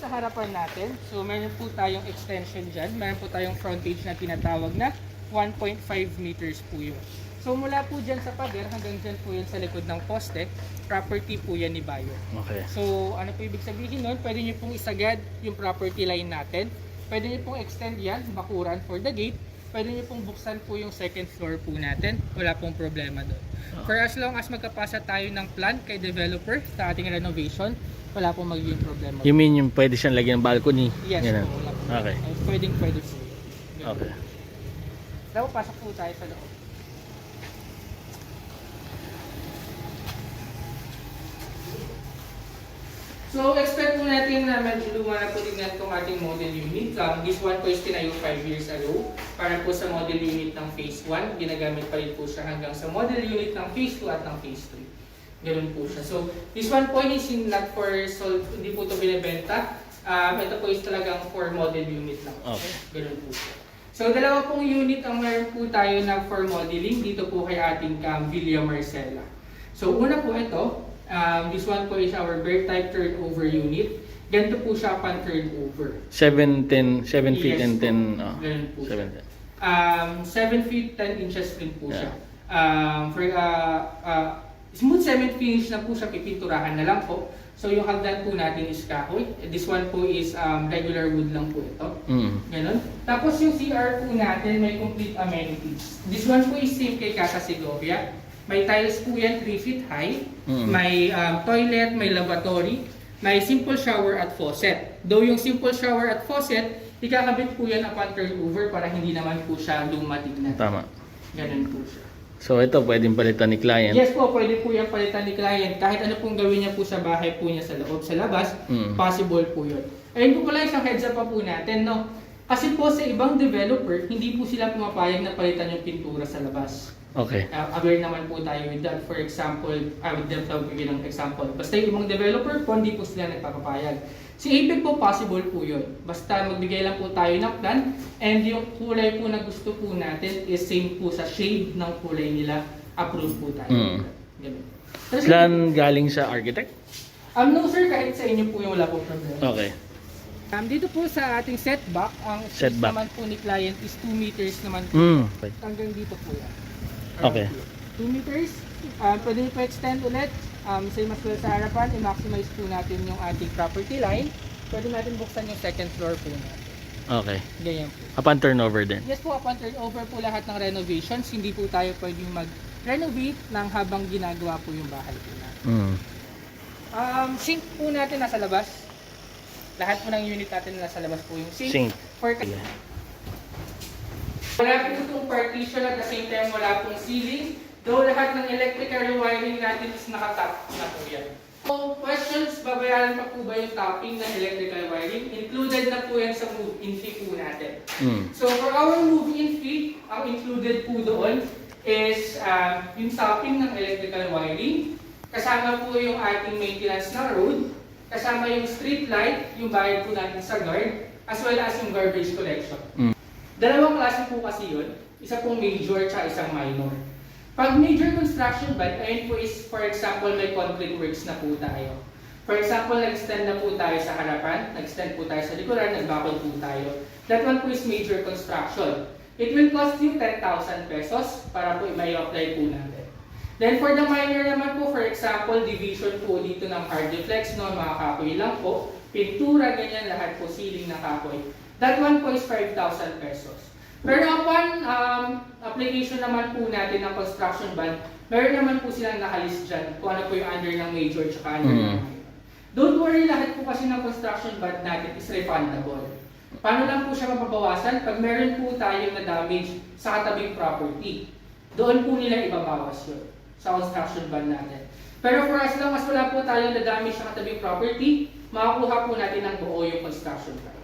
sa harapan natin, so meron po tayong extension dyan. Meron po tayong frontage na tinatawag na 1.5 meters po yun. So mula po dyan sa pader hanggang dyan po yun sa likod ng poste, property po yan ni Bayo. Okay. So ano po ibig sabihin nun? Pwede nyo pong isagad yung property line natin. Pwede nyo pong extend yan, bakuran for the gate. Pwede nyo pong buksan po yung second floor po natin. Wala pong problema doon. For as long as magkapasa tayo ng plan kay developer sa ating renovation, wala pong magiging problema. You mean yung pwede siyang lagyan ng balcony? Yes Ganun. po, wala po. Okay. Pwede po yun. Okay. Dapat pasok po tayo sa loob. So, expect po natin na medyo luma na po tingnan itong ating model unit. This one po is tinayo 5 years ago. Para po sa model unit ng phase 1, ginagamit pa rin po siya hanggang sa model unit ng phase 2 at ng phase 3. Ganun po siya. So, this one po is not for sold, hindi po ito binibenta. Ito po is talagang for model unit lang. Okay. Ganun po siya. So, dalawa pong unit ang meron po tayo na for modeling dito po kay ating Villa Marcela. So, una po ito. This one po is our bird type turnover unit. Ganito po siya upon turnover. 7 feet Yes and po. 10, Ganun po siya. 7 feet 10 inches rin po Yeah. siya. Smooth cement finish na po siya, pipinturahan na lang po. So yung hagdan po natin is kahoy. This one po is regular wood lang po ito. Ganon. Tapos yung CR po natin may complete amenities. This one po is same kay Casa Segovia. May tiles po yan 3 feet high. May toilet, may lavatory. May simple shower at faucet. Though yung simple shower at faucet, ikakabit po yan upon turnover para hindi naman po siya lumatignan. Tama. Ganun po siya. So ito pwedeng palitan ni client. Yes po, pwede po yan palitan ni client. Kahit ano pong gawin niya po sa bahay po niya sa loob, sa labas, possible po yun. Ayun po pala isang heads up pa po natin, no? Kasi po sa ibang developer, hindi po sila pumapayag na palitan yung pintura sa labas. Okay. Aware naman po tayo with that. For example, with them tawag ko ng example. Basta yung ibang developer po, hindi po sila nagpapapayag. Si APEC po, possible po yun. Basta magbigay lang po tayo ng plan and yung kulay po na gusto po natin is same po sa shade ng kulay nila. Approve po tayo. Ganun. Plan galing sa architect? No sir, kahit sa inyo po yung wala po problema. Okay. Dito po sa ating setback, ang space Setback. naman po ni client is 2 meters naman po. Okay. Hanggang dito po yan. Okay. 2 meters. Pwede po extend ulit. Same as well sa harapan, i-maximize po natin yung ating property line. Pwede natin buksan yung second floor po natin. Okay. Ganyan po. Upon turnover din. Yes po, upon turnover po lahat ng renovations, hindi po tayo pwedeng mag-renovate ng habang ginagawa po yung bahay po natin. Sink po natin nasa labas. Lahat po ng unit natin nasa labas po yung sink. Sink. Wala po itong partition at the same time wala pong ceiling. Though lahat ng electrical wiring natin is nakatap na po yan. So, questions, babayaran pa po ba yung topping ng electrical wiring? Included na po yan sa move-in fee po natin. So, for our move-in fee, ang included po doon is yung topping ng electrical wiring, kasama po yung ating maintenance ng road, kasama yung street light, yung bayad po natin sa guard, as well as yung garbage collection. Dalawang klase po kasi yun, isa pong major at isang minor. Pag major construction band, ayun po is, for example, may concrete works na po tayo. For example, nag-extend na po tayo sa harapan, nag-extend po tayo sa likuran, nagbakod po tayo. That one po is major construction. It will cost you 10,000 pesos para po i-apply po natin. Then for the minor naman po, for example, division po dito ng hard deflex, no, mga kahoy lang po, pintura, ganyan, lahat po, ceiling na kahoy. That one po is 5,000 pesos. Pero upon application naman po natin ng construction bond, meron naman po silang nakalist dyan kung ano po yung under ng major at under ng minor. Don't worry, lahat po kasi ng construction bond natin is refundable. Paano lang po siya mapabawasan? Pag meron po tayong na-damage sa katabing property, doon po nila ibabawas yun sa construction bond natin. Pero for as long as wala po tayong na-damage sa katabing property, makakuha po natin ng buo yung construction bond.